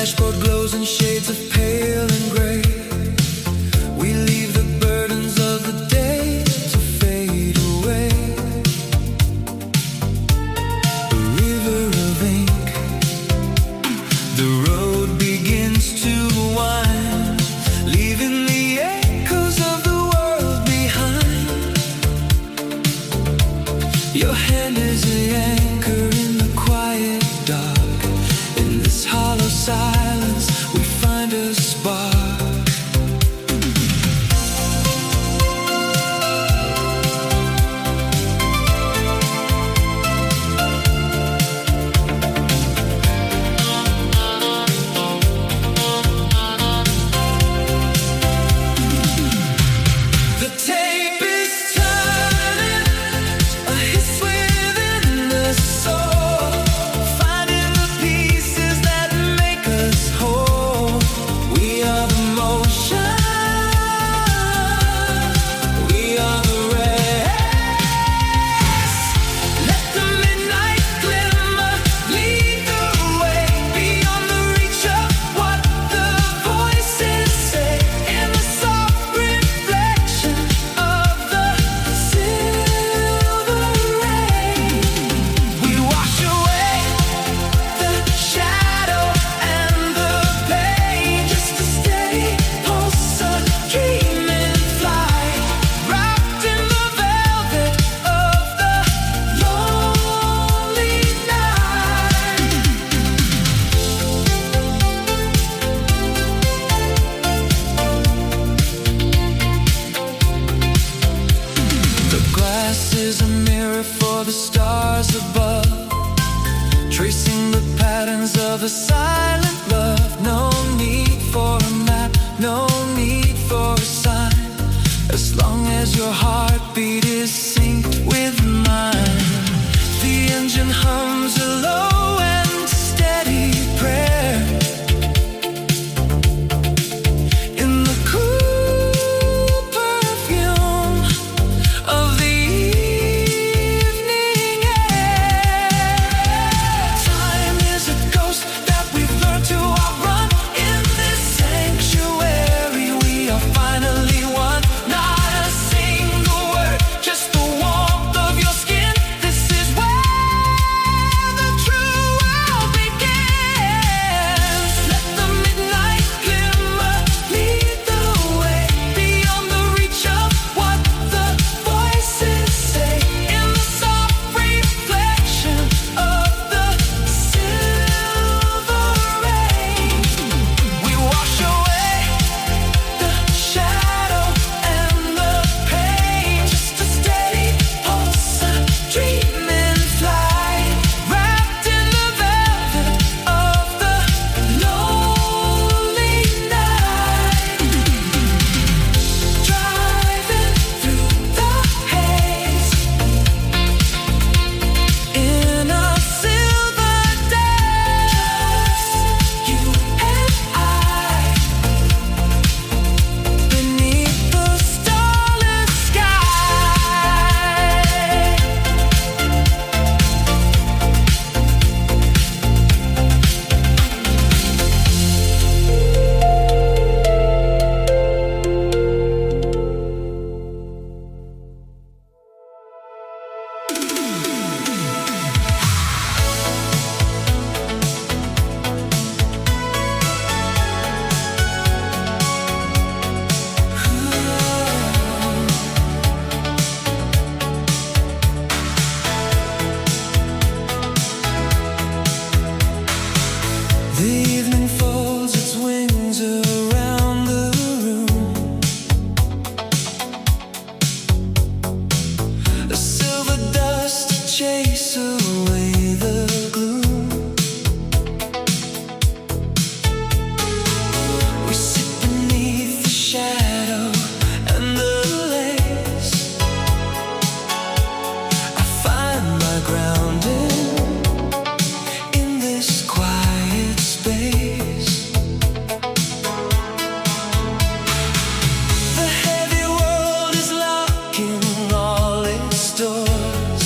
dashboard glows in shades of pale and gray. We leave the burdens of the day to fade away. A river of ink, the road begins to wind, leaving the echoes of the world behind. Your hand is the anchor in the quiet dark. In this hollow silence we find a spark. The tape is turning, a hiss within the soul, finding the pieces that make us whole. We are the motion, we are the race. Let the midnight glimmer lead the way, beyond the reach of what the voices say. In the soft reflection of the silver rain, we wash away the shadow and the pain. Just a steady pulse, a dreaming flight, wrapped in the velvet of the lonely night. The glass is a mirror for the stars above, tracing the patterns of a silent love. No need for a map, no need for a sign, as long as your heartbeat is synced with mine. The engine hums a low and steady prayer. In the cool perfume of the evening air, time is a ghost that we've learned to outrun. In this sanctuary we are finally one. Not a single word, just the warmth of your skin. This is where the true world begins. Let the midnight glimmer lead the way, beyond the reach of what the voices say. In the soft reflection of the silver rain, we wash away the shadow and the pain. Just a steady pulse, a dreaming flight, wrapped in the velvet of the lonely night. Driving through the haze in a silver daze, you and I, beneath the starless sky. The evening folds its wings around the room. A silver dust to chase away the gloom. We sit beneath the shadow and the lace. I find my grounding in this quiet space. The heavy world is locking all its doors.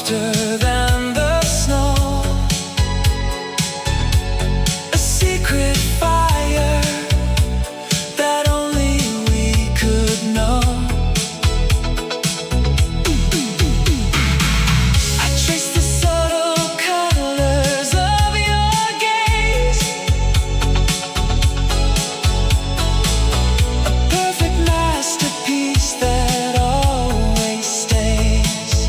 softer than the snow, a secret fire that only we could know. I trace the subtle colors of your gaze, a perfect masterpiece that always stays.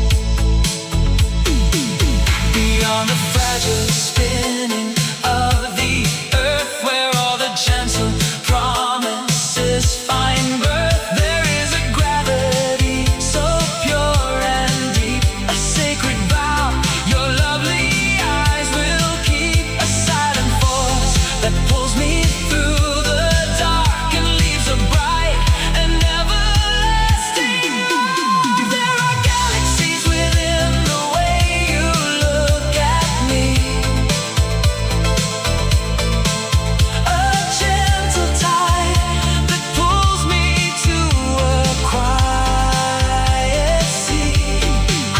Beyond the fragile spinning of the earth, where all the gentle promises find birth, there is a gravity so pure and deep, a sacred vow your lovely eyes will keep, a silent force that pulls me through the dark and leaves a bright and everlasting mark. There are galaxies within the way you look at me, a gentle tide that pulls me to a quiet sea.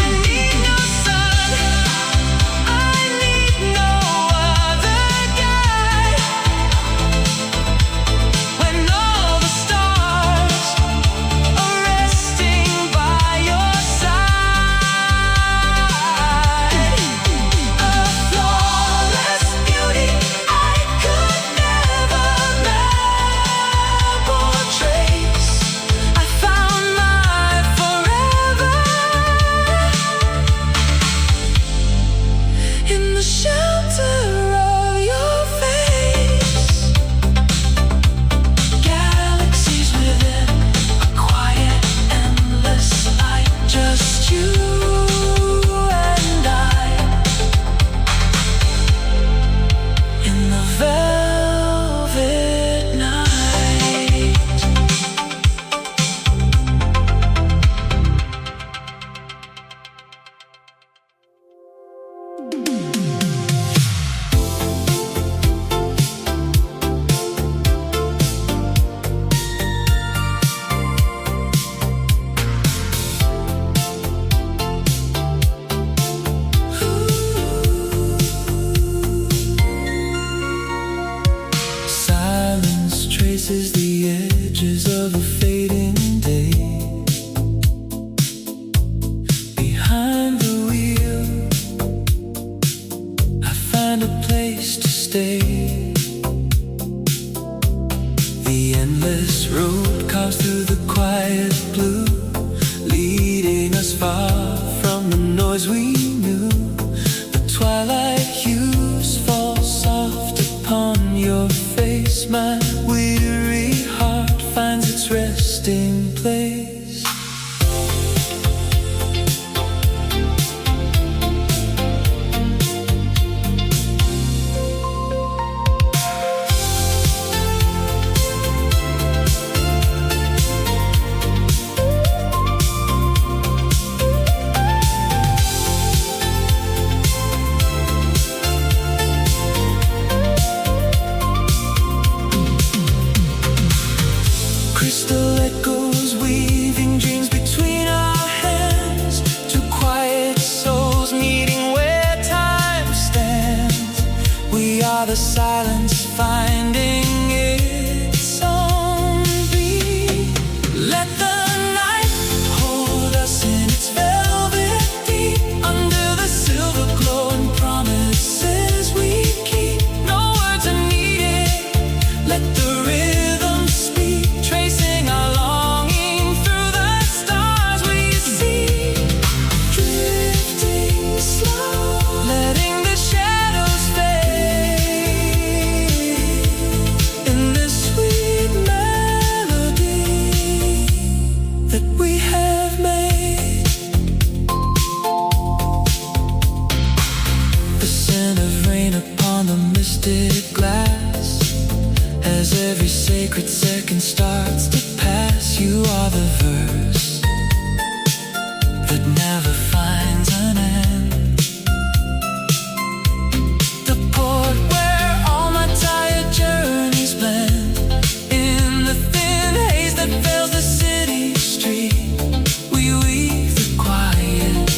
I need no sun, I need no other guide, when all the stars are resting by your side. A flawless beauty I could never map or trace. I found my forever in the shelter of your face. Galaxies within a quiet, endless light, just you and I in the velvet night. Silence traces the edges of a fading day. Behind the wheel, I find a place to stay. The endless road carves through the quiet blue, leading us far from the noise we knew. The twilight hues fall soft upon your face. My weary heart finds its resting place. Crystal echoes weaving dreams between our hands, two quiet souls meeting where time stands. We are the silence finding its own beat. Let the night hold us in its velvet deep, under the silver glow and promises we keep. No words are needed, let the rhythm speak, tracing our longing through the stars we see. Drifting slow, letting the shadows fade in this sweet melody that we have made. The scent of rain upon the misted glass, as every sacred second starts to pass. You are the verse that never finds an end, the port where all my tired journeys blend. In the thin haze that veils the city street, we weave the quiet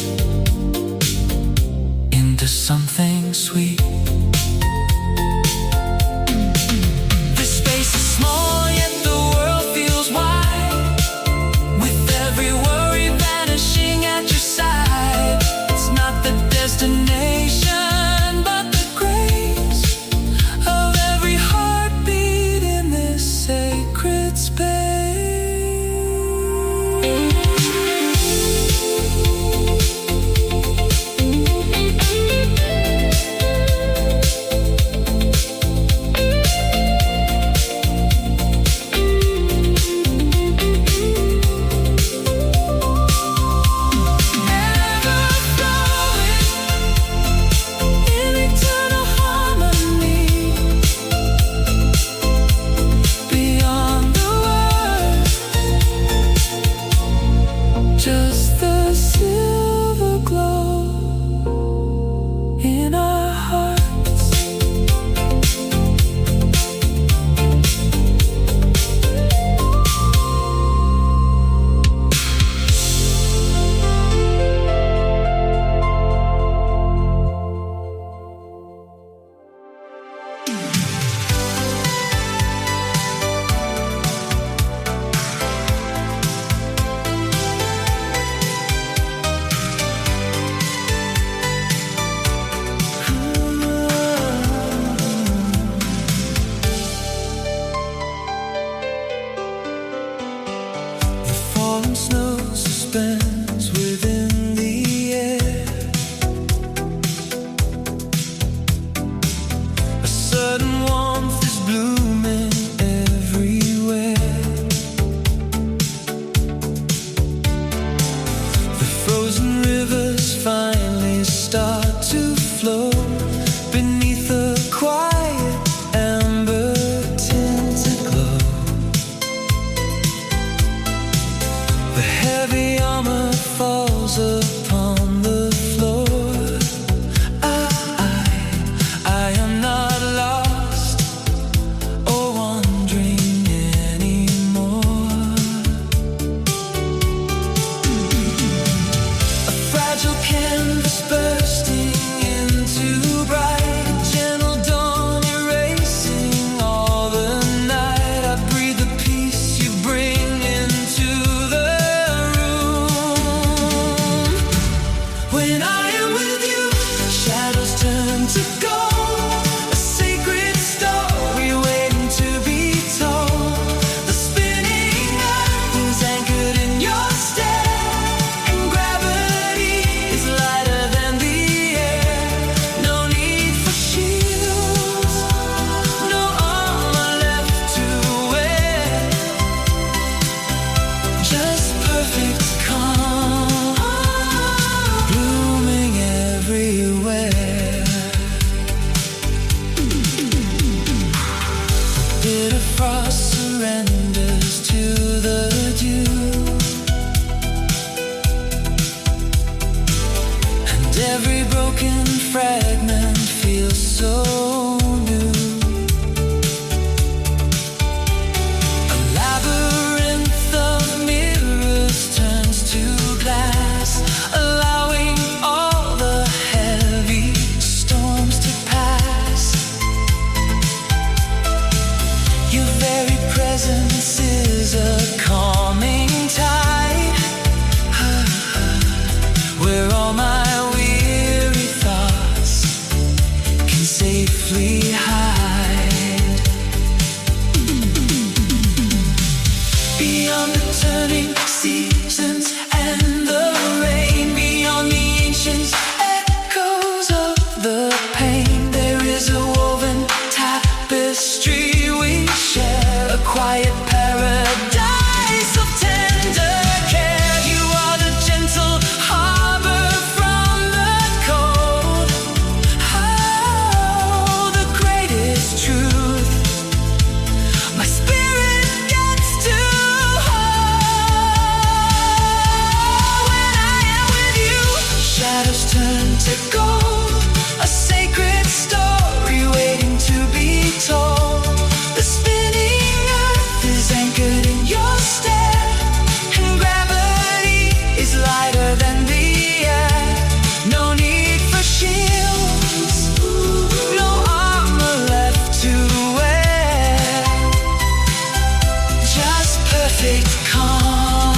When I am with you, shadows turn to gold. A sacred story waiting to be told. The spinning earth is anchored in your stare, and gravity is lighter than the air. No need for shields, no armor left to wear. Just perfect calm, blooming everywhere. Bitter frost surrenders to the dew, and every broken fragment feels so new. A labyrinth of mirrors turns to glass, allowing all the heavy storms to pass. Your very presence is a calming tide, where all my weary thoughts can safely hide. Beyond the turning seasons and the rain, beyond the ancient echoes of the pain, there is a woven tapestry we share, a quiet paradise of tender care. You are the gentle harbor from the cold. Oh, the greatest truth my spirit gets to hold. When I am with you, shadows turn to gold. A sacred story waiting to be told. The spinning earth is anchored in your stare, and gravity is lighter than the air. No need for shields, no armor left to wear. Just perfect calm,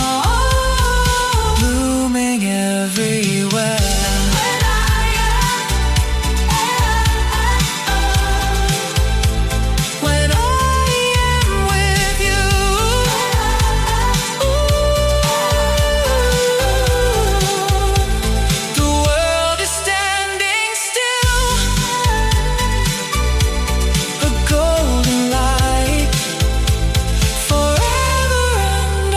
blooming everywhere. When I am with you, the world is standing still, a golden light, forever and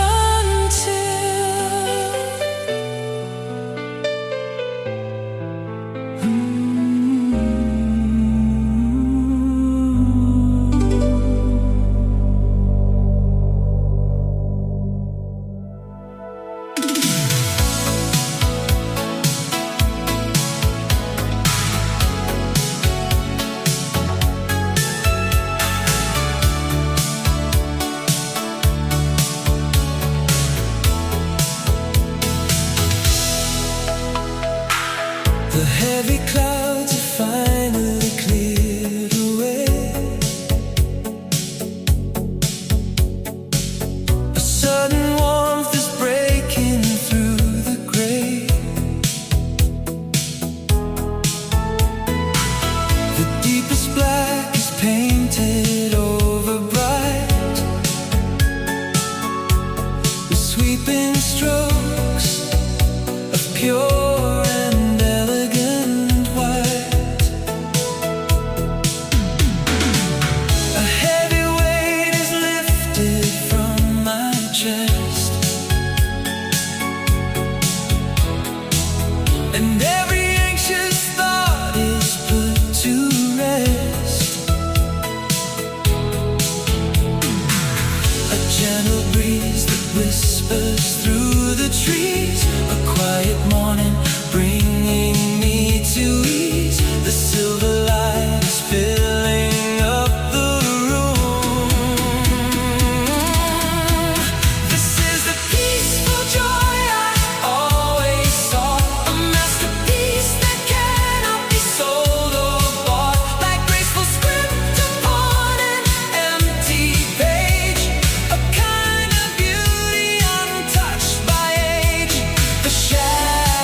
the heavy clouds have finally cleared away. A sudden warmth is breaking through the gray. The deepest black is painted over bright, with sweeping strokes of pure and elegant white. A heavy weight is lifted from my chest, and every anxious thought is put to rest. A gentle breeze that whispers through the trees, a quiet morning bringing me to ease. The silver light is filling up the room. This is the peaceful joy I always sought, a masterpiece that cannot be sold or bought, like graceful script upon an empty page, a kind of beauty untouched by age. The shadow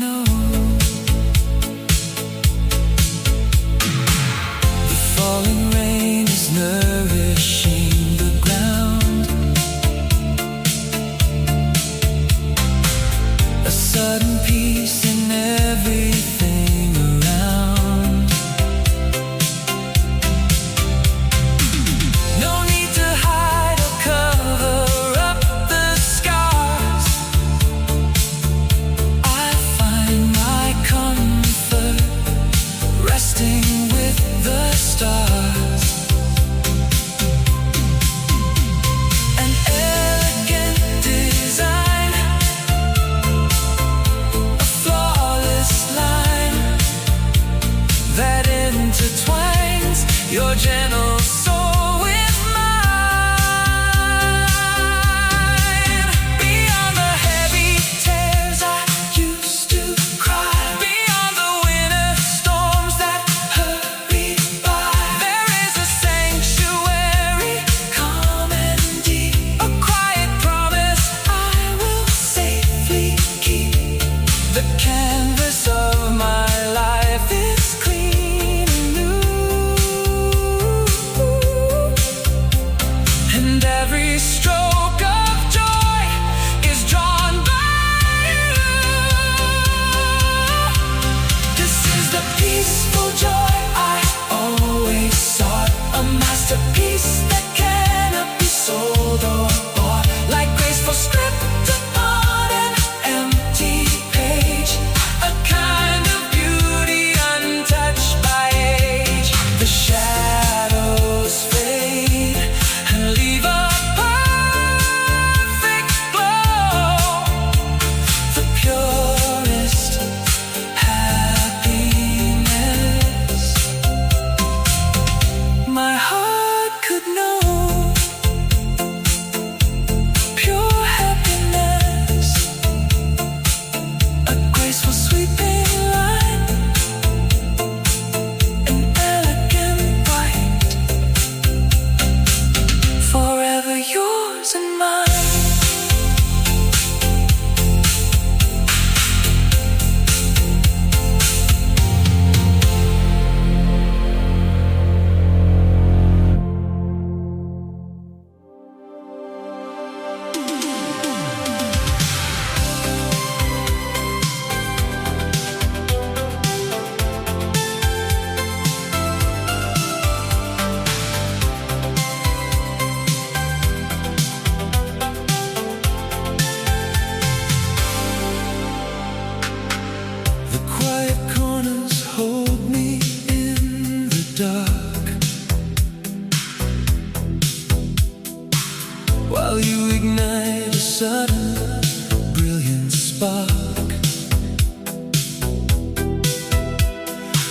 know the falling rain is nourishing the ground. A sudden peace in everything around. No need to hide or cover up the scars. I find my comfort resting with the stars. An elegant design, a flawless line that intertwines your gentle soul with mine. Beyond the heavy tears I used to cry, beyond the winter storms that hurry by, there is a sanctuary, calm and deep, a quiet promise I will safely keep. The canvas of my life is clean and new, and every stroke of joy is drawn by you. This is the peaceful joy I always sought, a masterpiece that cannot be sold or bought, like graceful script upon an empty page, a kind of beauty untouched by age. The shadows fade and leave a perfect glow, the purest happiness my heart could know. Pure happiness, a graceful sweeping line, an elegant white, forever yours and mine. The quiet corners hold me in the dark, while you ignite a sudden brilliant spark.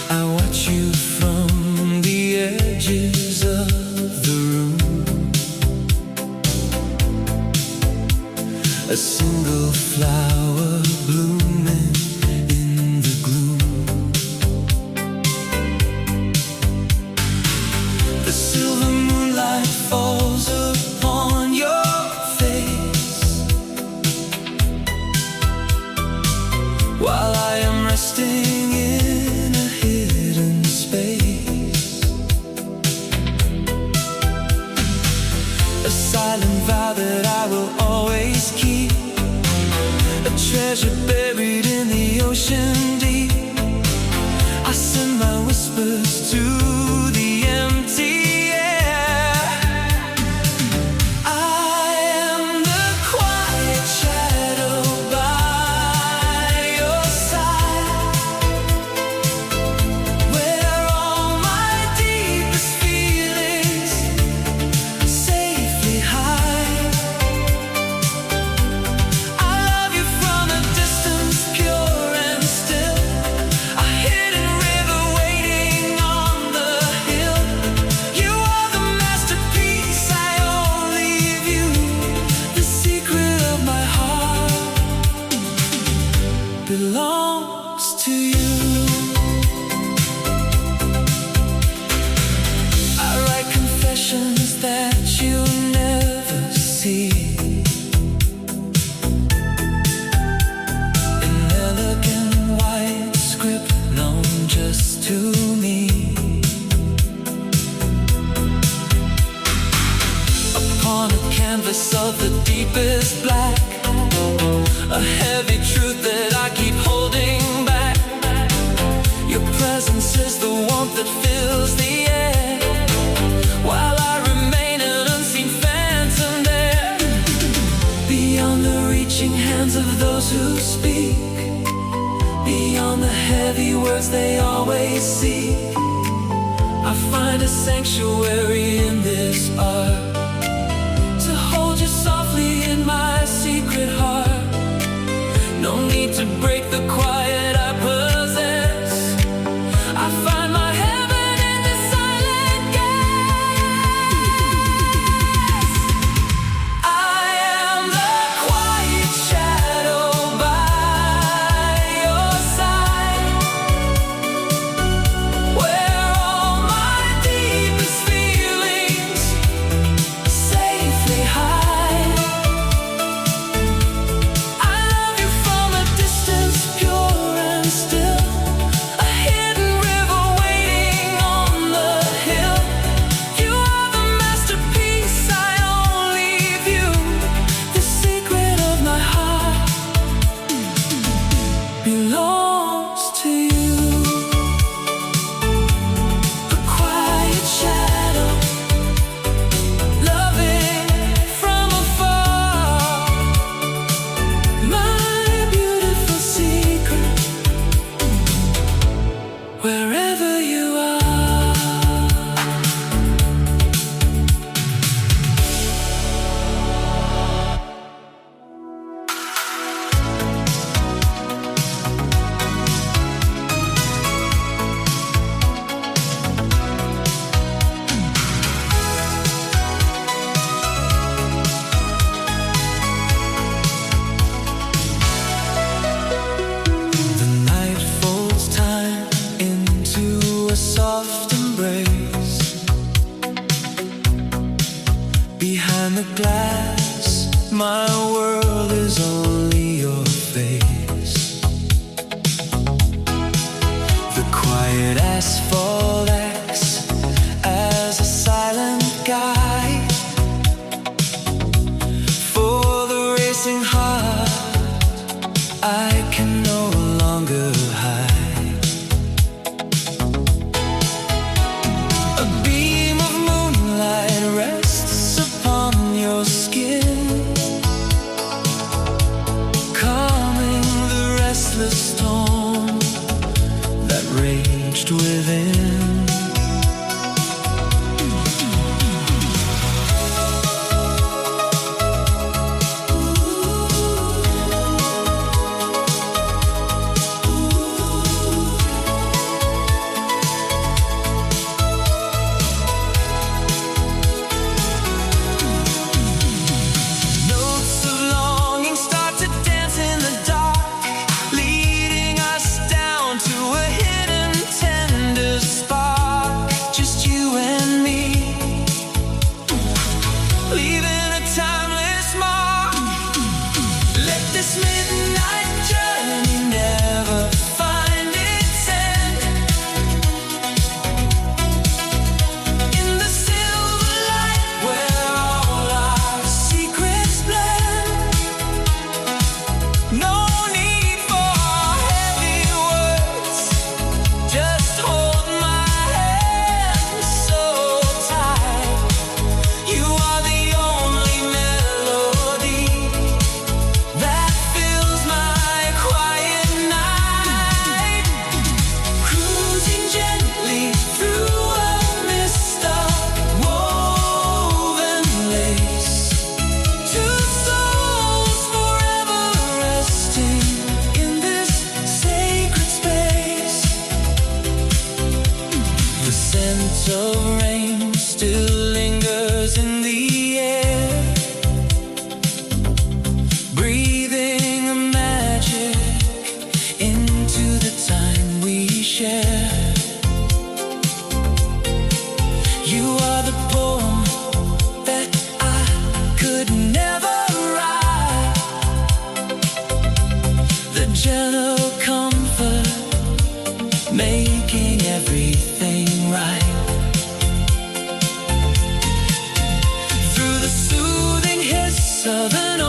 I watch you from the edges of the room, a single flower blooming in the gloom. The silver moonlight falls upon your face, while I am resting in a hidden space. A silent vow that I will always keep, a treasure buried in the ocean deep. I send my whispers to the empty air. I am the quiet shadow by your side, where all my deepest feelings safely hide. I love you from a distance, pure and still, a hidden river waiting on the hill. You are the masterpiece I only view, the secret of my heart belongs to you. I write confessions that you never see, in elegant deepest black, a heavy truth that I keep holding back. Your presence is the warmth that fills the air, while I remain an unseen phantom there. Beyond the reaching hands of those who speak, beyond the heavy words they always seek, I find a sanctuary in this art, to hold you softly in my secret heart. No need to break the quiet I possess. I find my heaven in this silent gaze. I am the quiet shadow by your side, where all my deepest feelings safely hide. I love you from a distance, pure and still, a hidden river waiting on the hill. You are the masterpiece I only view. The secret of my heart belongs to you. A quiet shadow, loving from afar, my beautiful secret, wherever you are. The night folds time into a soft embrace. Behind the glass, my world is only your face. The quiet asphalt acts as a silent guide for the racing heart I can no longer hide. A beam of moonlight rests upon your skin, calming the restless storm that raged within. Notes of longing start to dance in the dark, leading us down to a hidden tender spark. Just you and me, leaving a timeless mark. Let this midnight journey never find its end. In the silver light where all our secrets blend, no need for heavy words, just hold my hand so tight. You are the only melody that fills my quiet night. Cruising gently through a mist of woven lace, two souls forever resting in this sacred space. The scent of rain still lingers in the air, breathing a magic into the time we share. You are the poem that I could never write, the gentle comfort making everything right. Through the soothing hiss of an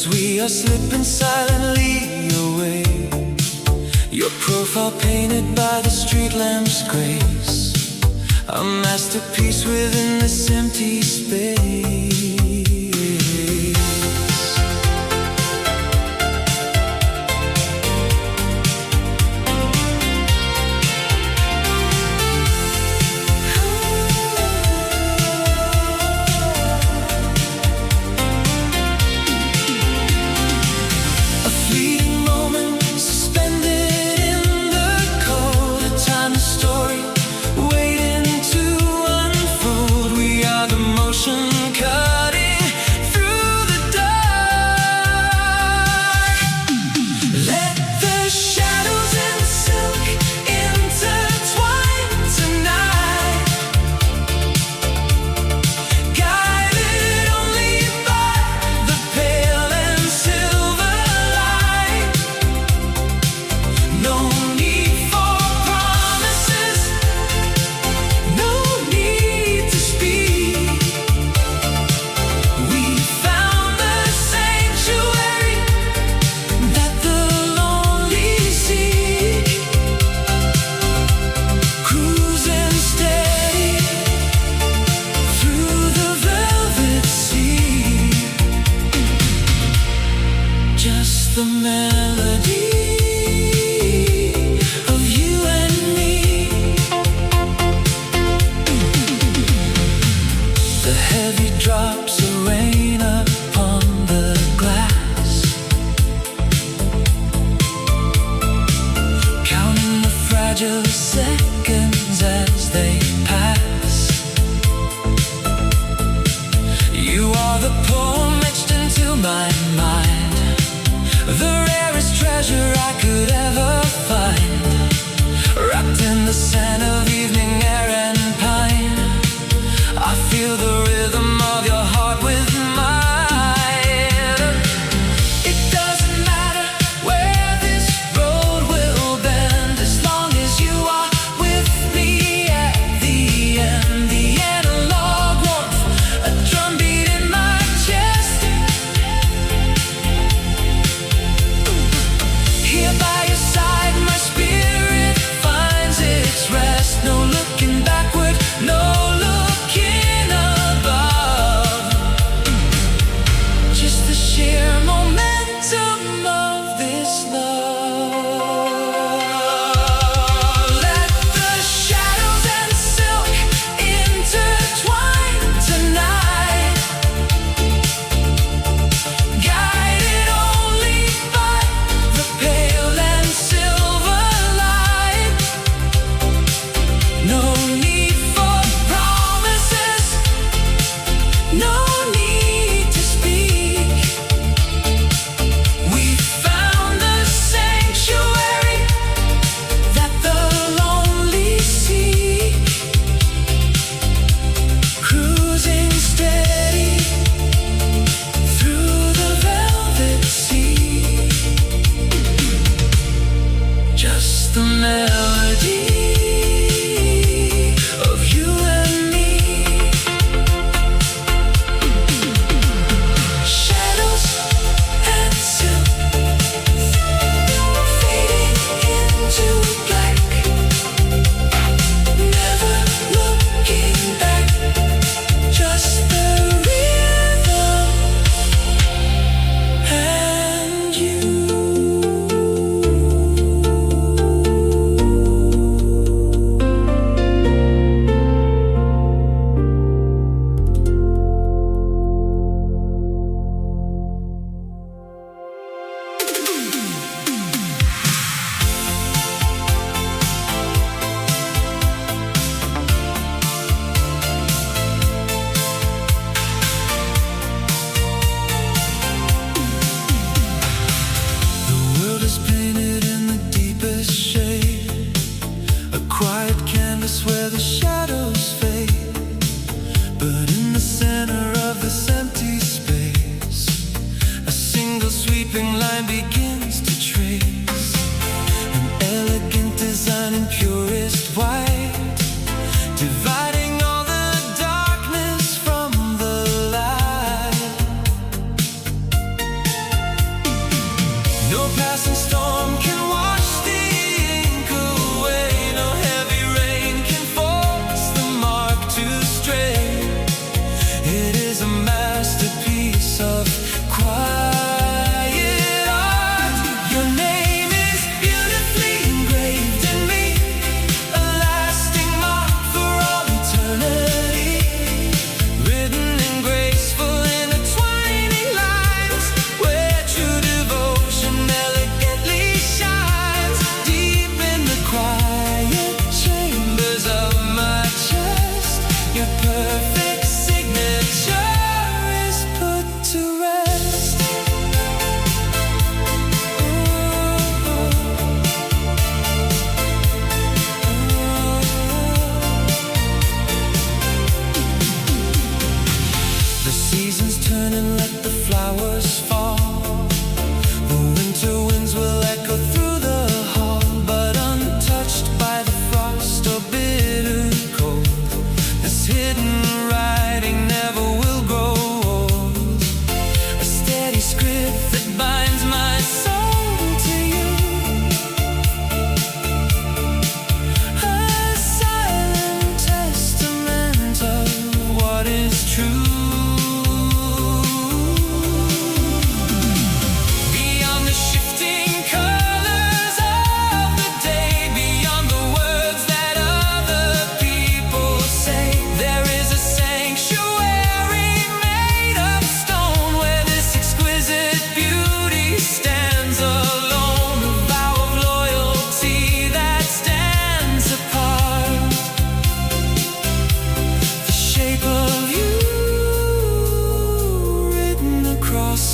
as we are slipping silently away. Your profile painted by the street lamp's grace, a masterpiece within this empty space. The melody of you and me, the heavy drops of rain upon the glass, counting the fragile seconds as they pass. You are the poem etched into my mind, the rarest treasure I could ever find, wrapped in the scent of evening air and pine. I feel the rhythm of your heart with mine. It doesn't matter where this road will bend, as long as you are with me at the end. The analog warmth, a drumbeat in my chest. Here by your side, my spirit finds its rest. No looking turn and let the flowers fall. The winter winds will echo through the hall, but untouched by the frost or bitter cold. This hidden writing never will grow old. A steady script that binds my soul to you. A silent testament of what is true.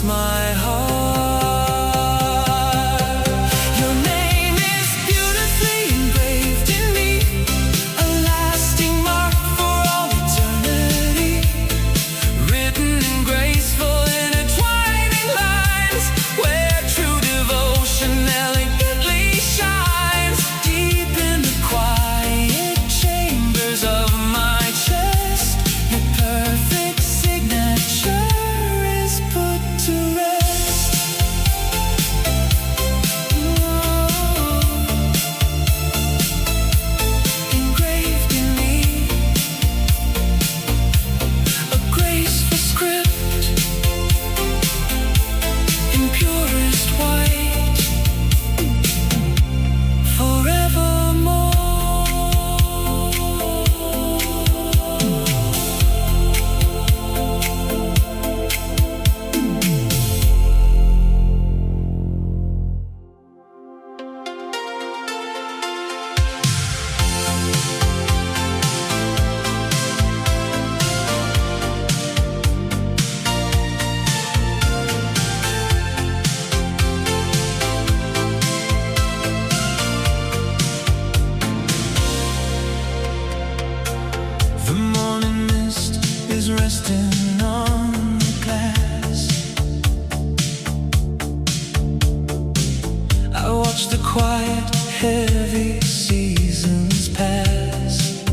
My heart, your name is beautifully engraved in me, a lasting mark for all eternity, written in graceful intertwining lines, where true devotion elegantly shines. Deep in the quiet chambers of my chest, your perfect signature is put to rest. Engraved in me, a graceful script in purest white, forevermore. The morning mist is resting on the glass. I watch the quiet, heavy seasons pass.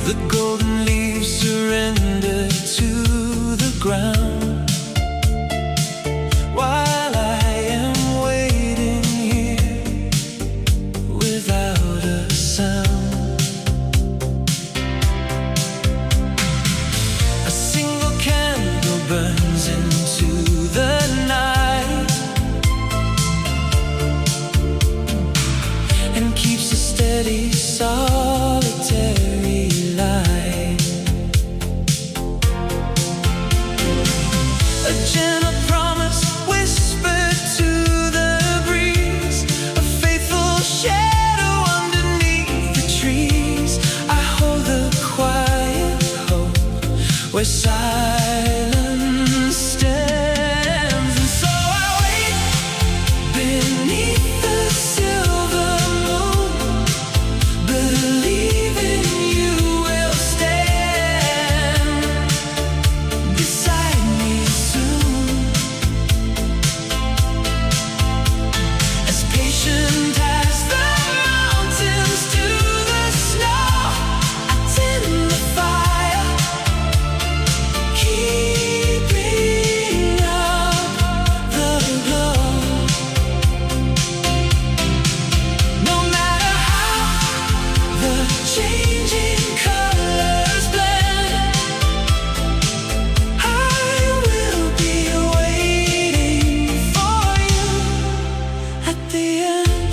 The golden leaves surrender to the ground, while I am waiting here without a sound. A single candle burns into the night and keeps a steady, solitary light. A gentle promise whispered to the breeze, a faithful shadow underneath the trees. I hold the quiet hope where silence stands, and so I wait beneath the silver moon, believing you will stand beside me soon. As patient as the mountains to the snow, I tend the fire, keeping up the glow. No matter how the changing colors blend, I will be waiting for you at the end.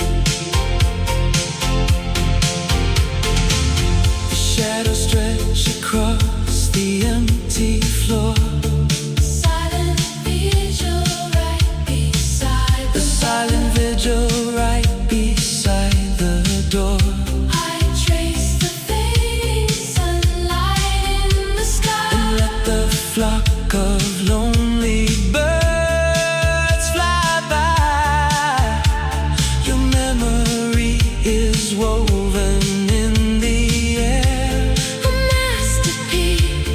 The shadows stretch across the empty floor. Silent vigil right beside the silent vigil right beside the door. I trace the fading sunlight in the sky and let the flock of lonely birds fly by. Your memory is woven in the air, a masterpiece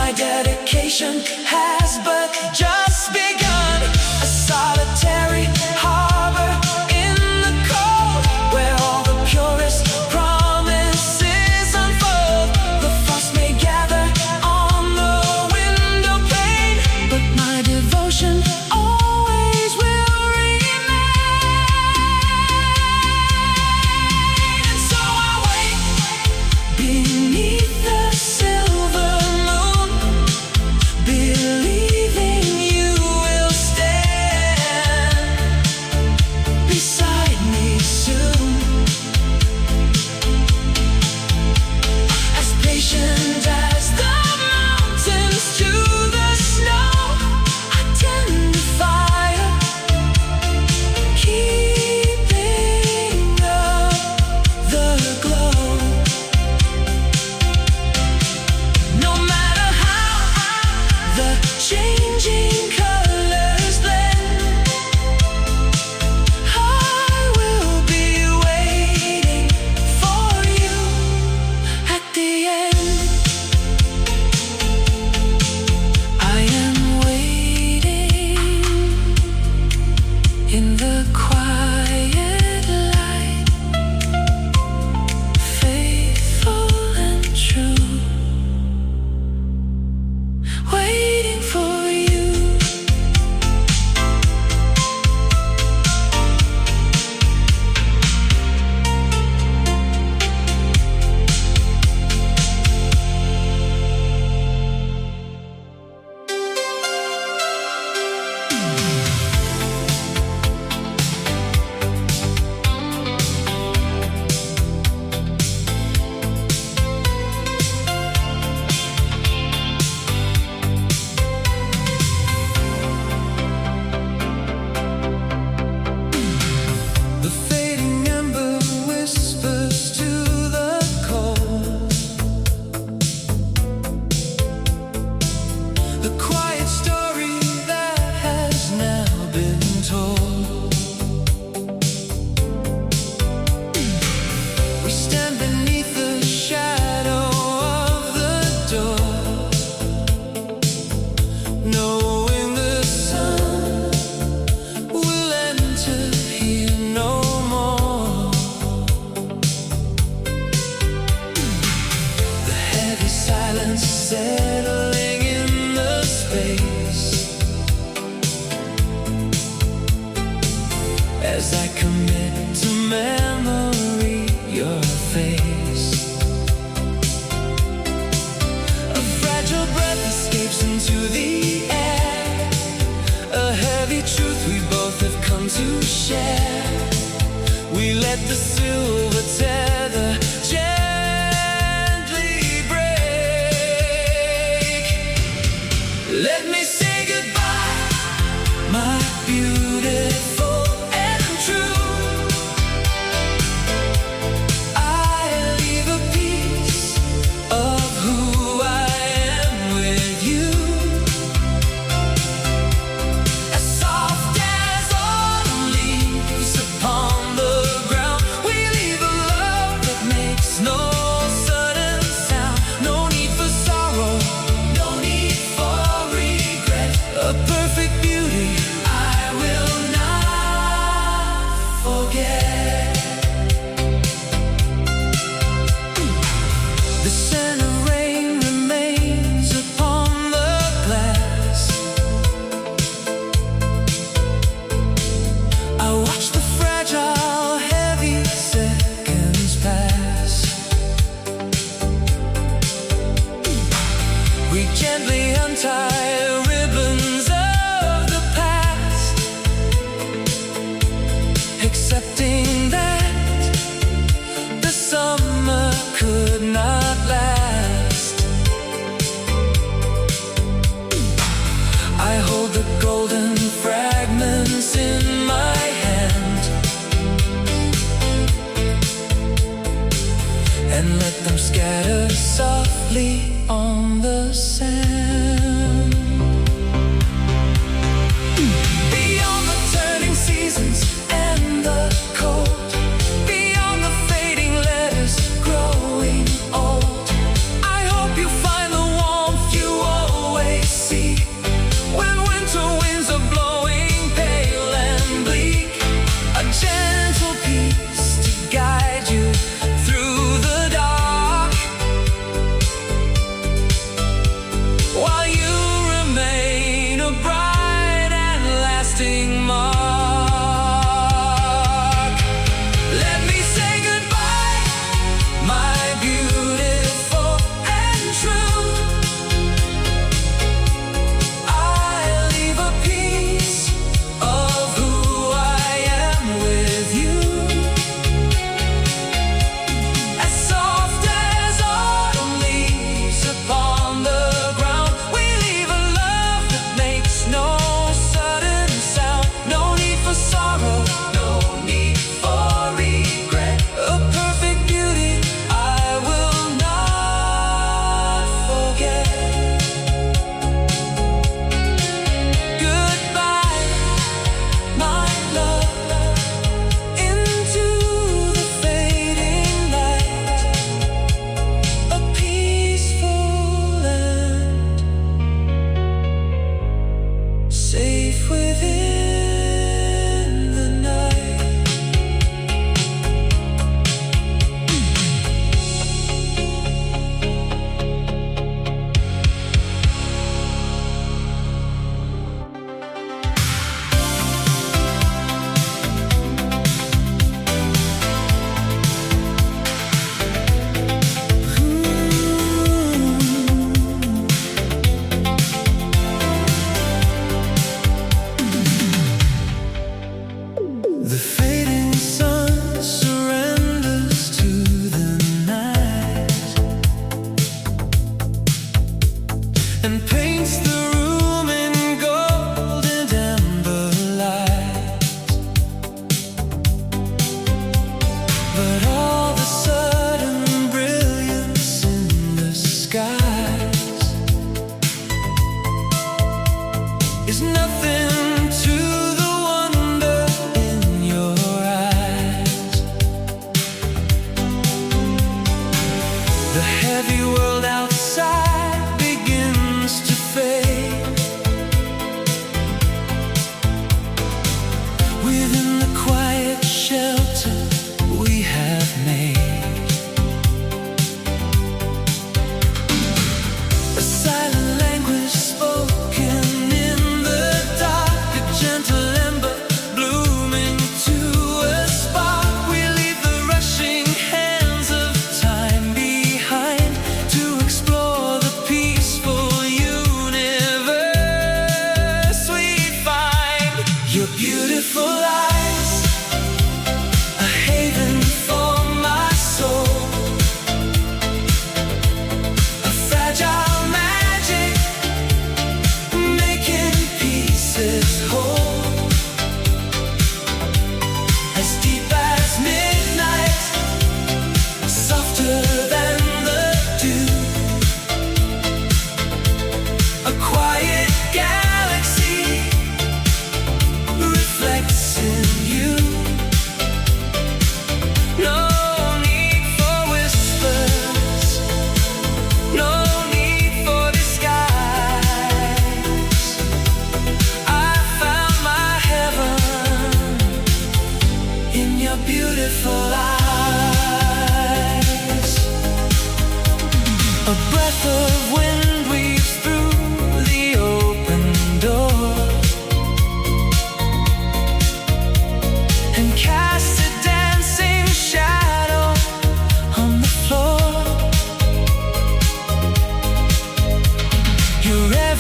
My dedication has but just begun. A solitary harbor in the cold, where all the purest promises unfold. The frost may gather on the window pane, but my devotion always will remain. And so I wait beneath the silver moon, believing you will stand beside me soon. As patient as the mountains to the snow, I tend to fire, keeping up the glow. No matter how the changing colors blend, I will be waiting for you at the end. I am waiting in the quiet light, faithful and true, waiting for you. The fading ember whispers to the cold, the quiet story that has now been told. We stand beneath the shadow of the door, knowing the sun will enter here no more. The heavy silence settling in the space as I commit to memory your face. A fragile breath escapes into the air, a heavy truth we both have come to share. We let the silver tether gently break. Let me say goodbye, my beautiful and true. I leave a piece of who I am with you, as soft as autumn leaves upon the ground. We leave a love that makes no sudden sound. No need for sorrow, no need for regret. A perfect beauty I will not forget. The scent of rain remains upon the glass. I watch the fragile, heavy seconds pass. We gently untie the ribbons of the past, accepting that the summer could not last. I hold the golden fragments in my hand and let them scatter softly on the sand. Beyond the turning seasons and the cold, beyond the fading letters growing old, I hope you find the warmth you always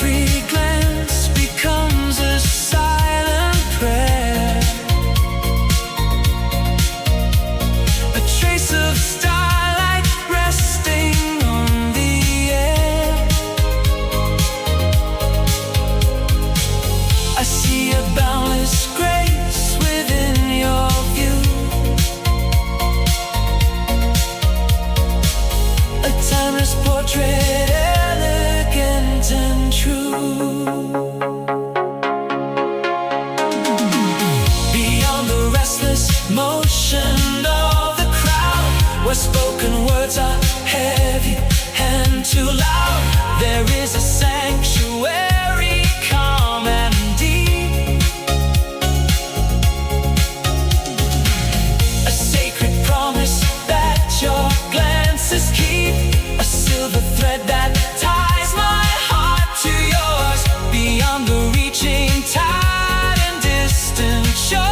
every glance becomes a silent prayer. A trace of starlight resting on the air. I see a boundless grace within your view, a timeless portrait, elegant and true. Beyond the restless motion of the crowd, where spoken words are heavy and too loud, there is a sanctuary, calm and deep, a sacred promise that your glances keep, a silver thread that ties my heart to yours, beyond the reaching tide and distant shores.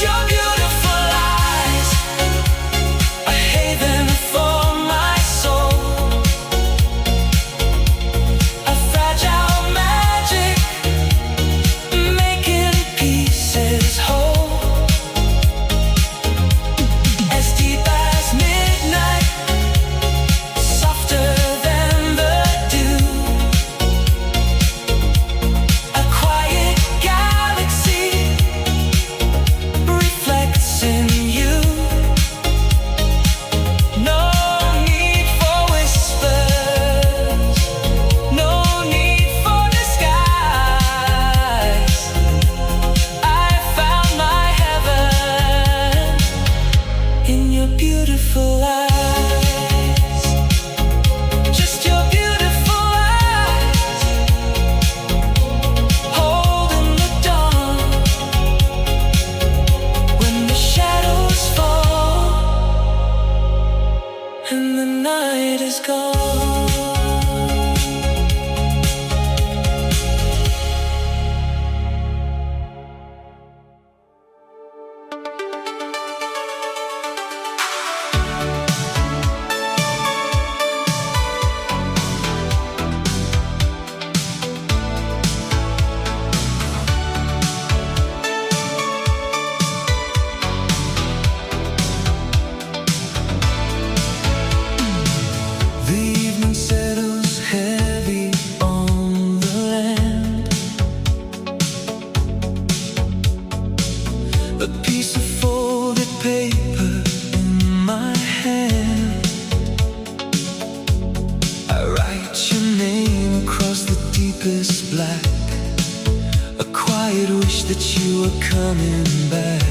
Your beautiful eyes, a haven for my soul, a fragile magic, making pieces whole, as deep as midnight, softer than the dew, a quiet galaxy reflects in you. No need for whispers, no need for disguise. I found my heaven in your beautiful eyes. Just your beautiful eyes, holding the dawn when the shadows fall and the night is gone. The evening settles heavy on the land, a piece of folded paper in my hand. I write your name across the deepest black, a quiet wish that you are coming back.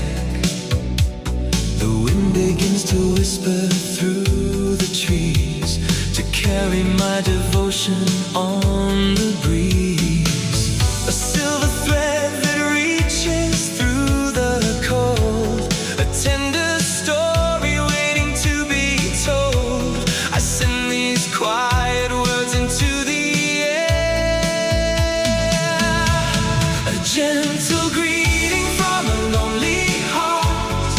The wind begins to whisper through the trees, to carry my devotion on the breeze. A silver thread that reaches through the cold, a tender story waiting to be told. I send these quiet words into the air, a gentle greeting from a lonely heart,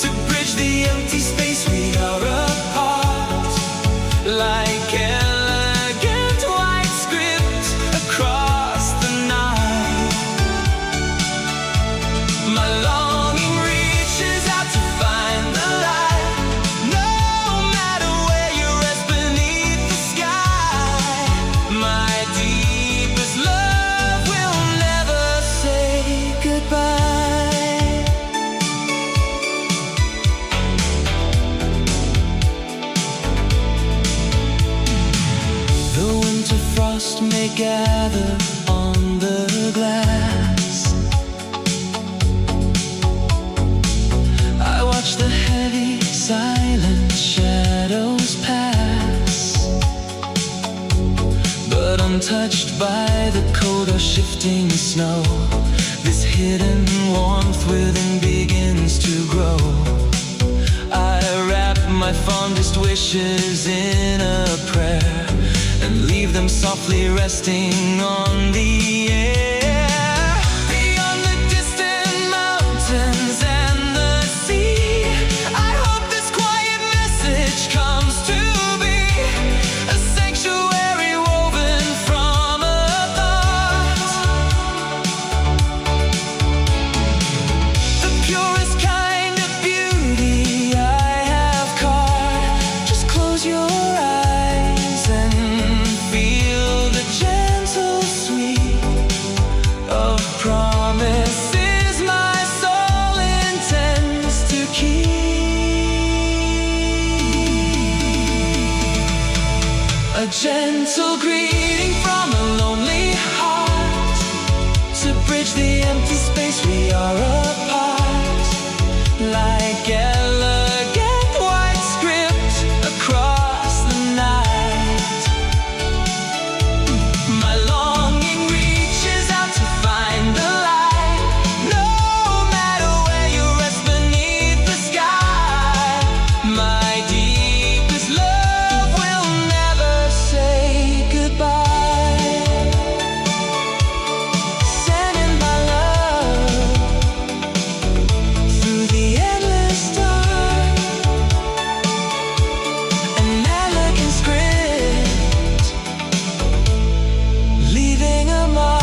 to bridge the empty space we are apart, like elegant white script across the night. My longing reaches out to find the light, no matter where you rest beneath the sky. My deepest love will never say goodbye. The winter frost may gather on the glass. I watch the heavy, silent shadows pass, but untouched by the cold or shifting snow, this hidden warmth within begins to grow. I wrap my fondest wishes in a prayer and leave them softly resting on the air. Beyond the distant mountains and the sea, I hope this quiet message comes to be a sanctuary. gentle greeting from a lonely heart, to bridge the empty space we are apart. Like elegant white script across the night, my longing reaches out to find the light. No matter where you rest beneath the sky, my deepest love will never say goodbye. Sending my love through the endless dark, an elegant script, leaving a mark.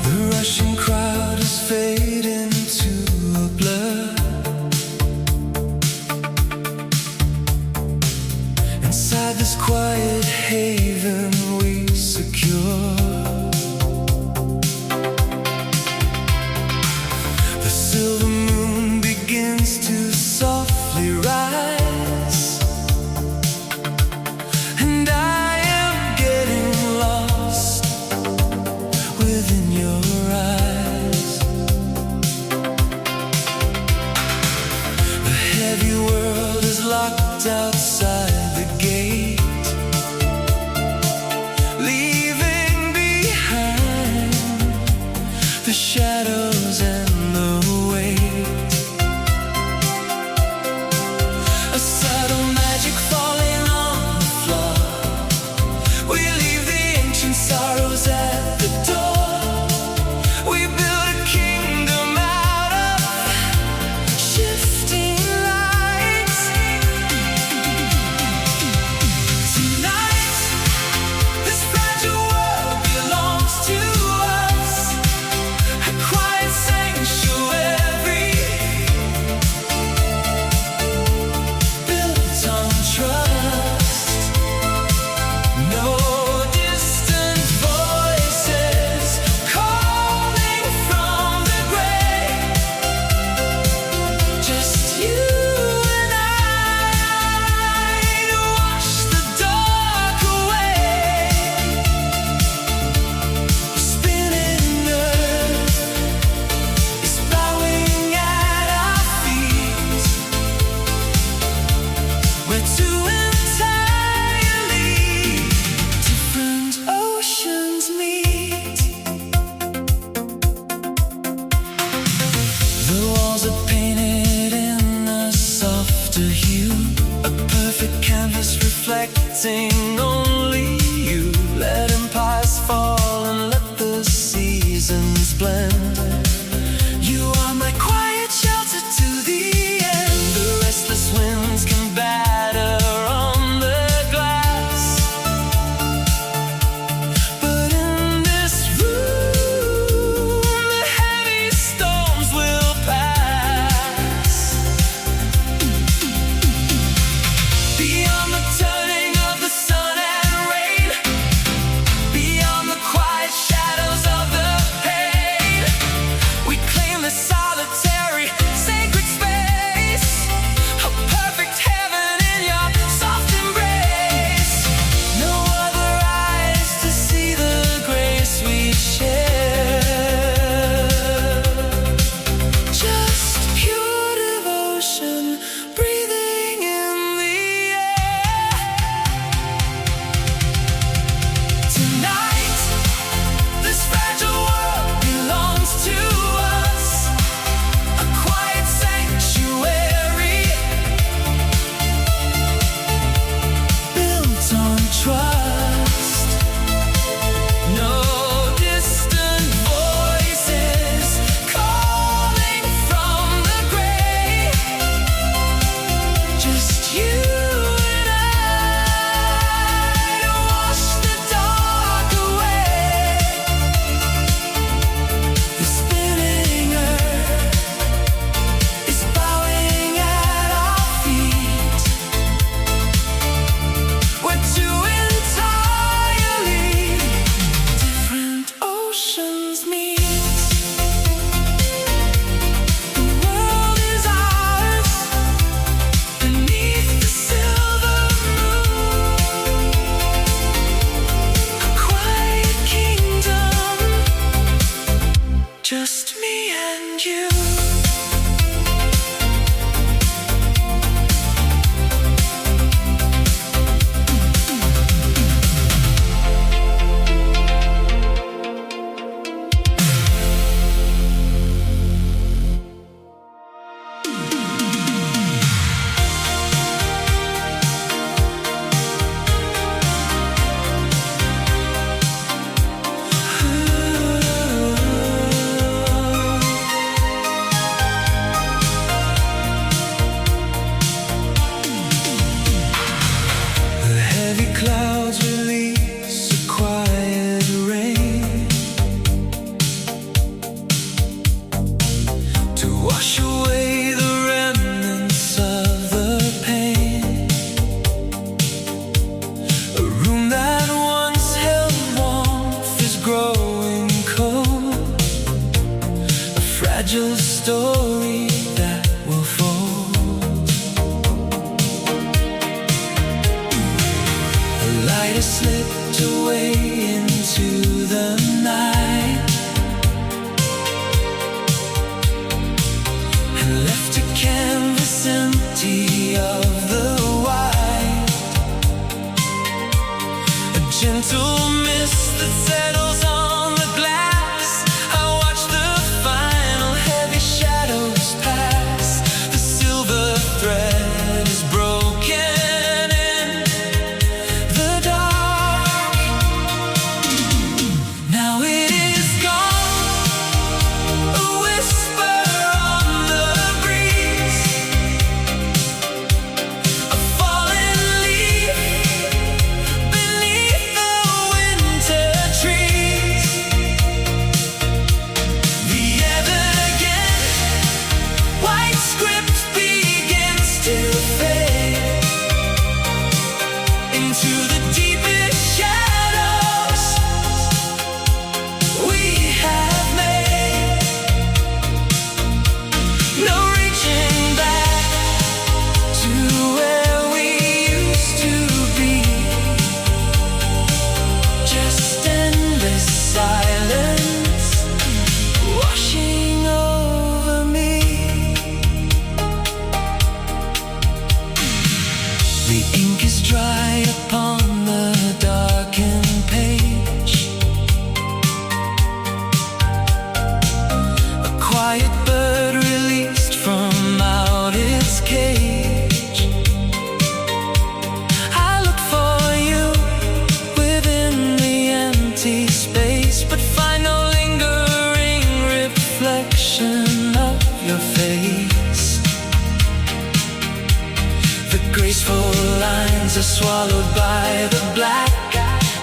The rushing crowd is fading to a blur. Inside this quiet haven we secure. The silver moon begins to softly rise, and I am getting lost within your eyes. The heavy world is locked outside the gate, leaving behind the shadows and the weight. A subtle magic falling on the floor. We leave the ancient sorrows at the door. We build a kingdom out of shifting lights. Tonight, this fragile world belongs to us, a quiet sanctuary built on trust. No distant voices calling from the grave, just you and I to wash the dark away. Spinning earth is bowing at our feet. We're two entirely different oceans meet. The walls are painted in a softer hue, a perfect canvas reflecting only you. Let empires fall and let the seasons blend. You are my quiet shelter to the end. The restless winds can batter on the glass, but in this room the heavy storms will pass. Beyond the turning of the sun and rain, beyond the quiet shadows of the pain, thank you. Clouds release a quiet rain to wash away the remnants of the pain. A room that once held warmth is growing cold, a fragile story that will fold. Light has slipped away into the night and left a canvas empty of the white. A gentle mist that settles on the glass. I watch the final heavy shadows pass. The silver thread is broken. The ink is dry upon the darkened page. A quiet bird released from out its cage. I look for you within the empty space, but find no lingering reflection of your face. The graceful lines are swallowed by the black,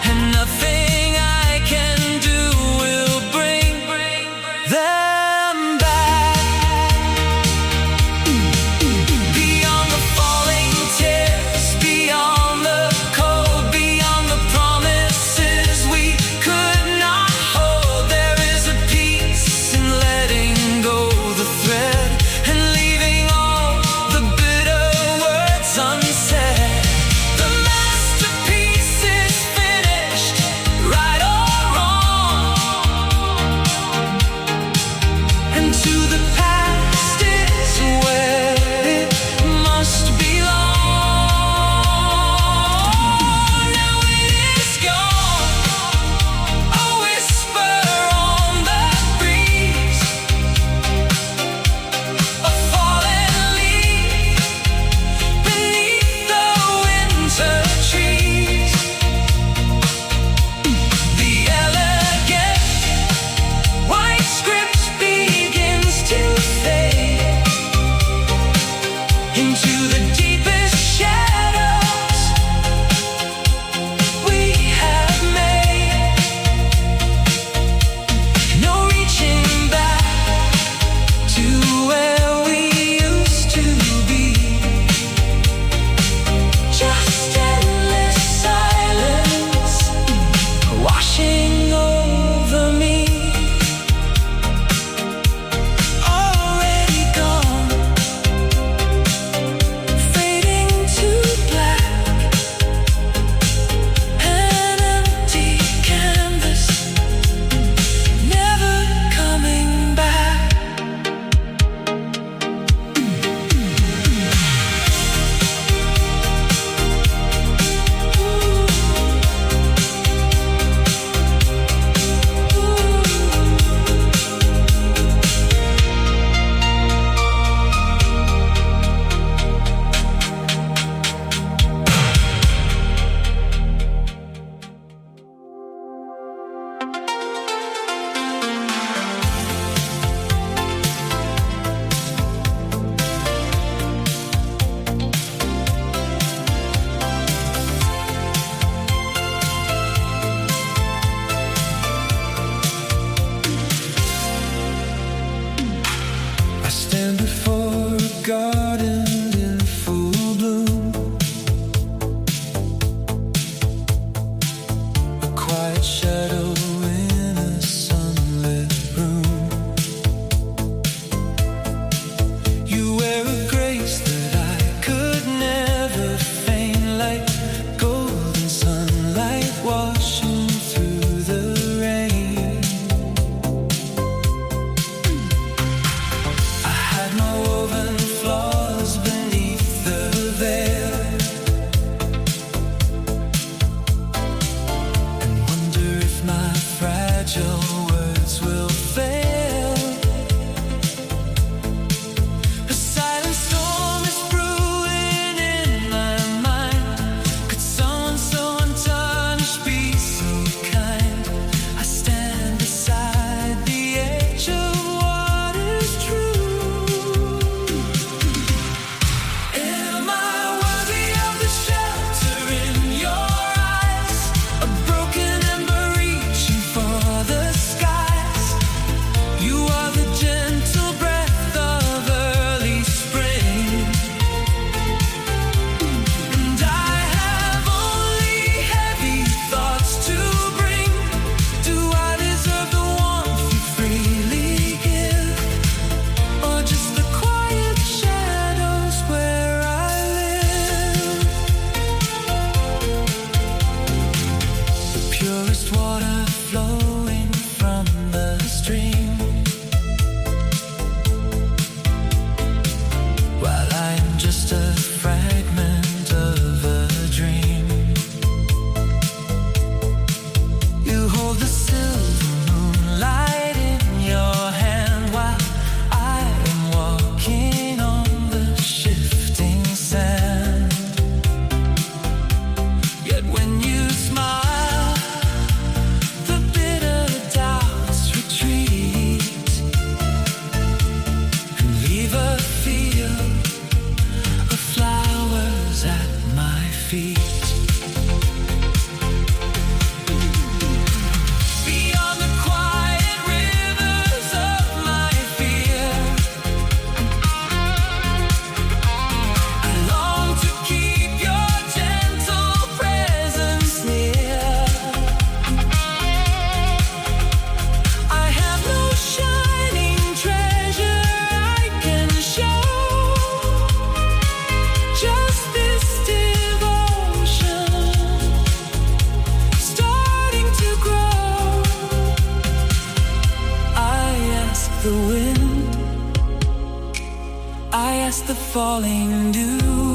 and nothing I can do will bring them back. Beyond the falling tears, beyond the cold, beyond the promises we could not hold, there is a peace in letting go the thread and leaving all the bitter words unsaid. The masterpiece your words will fail. A silent storm is brewing in my mind. Could someone so untarnished be so kind? I stand beside the edge of what is true. Am I worthy of the shelter in your eyes? A broken ember reaching for the skies. You are the gentle breath of early spring, and I have only heavy thoughts to bring. Do I deserve the warmth you freely give, or just the quiet shadows where I live? The purest water flowing from the stream, while I'm just a fragment of a dream. You hold the silver moonlight in your hand, while I am walking on the shifting sand. Yet when you smile, the bitter doubts retreat and leave a field of flowers at my feet. Beyond the quiet rivers of my fear, I long to keep your gentle presence near. I have no shining treasure I can show, just this devotion starting to grow. I ask the wind, I ask the falling dew,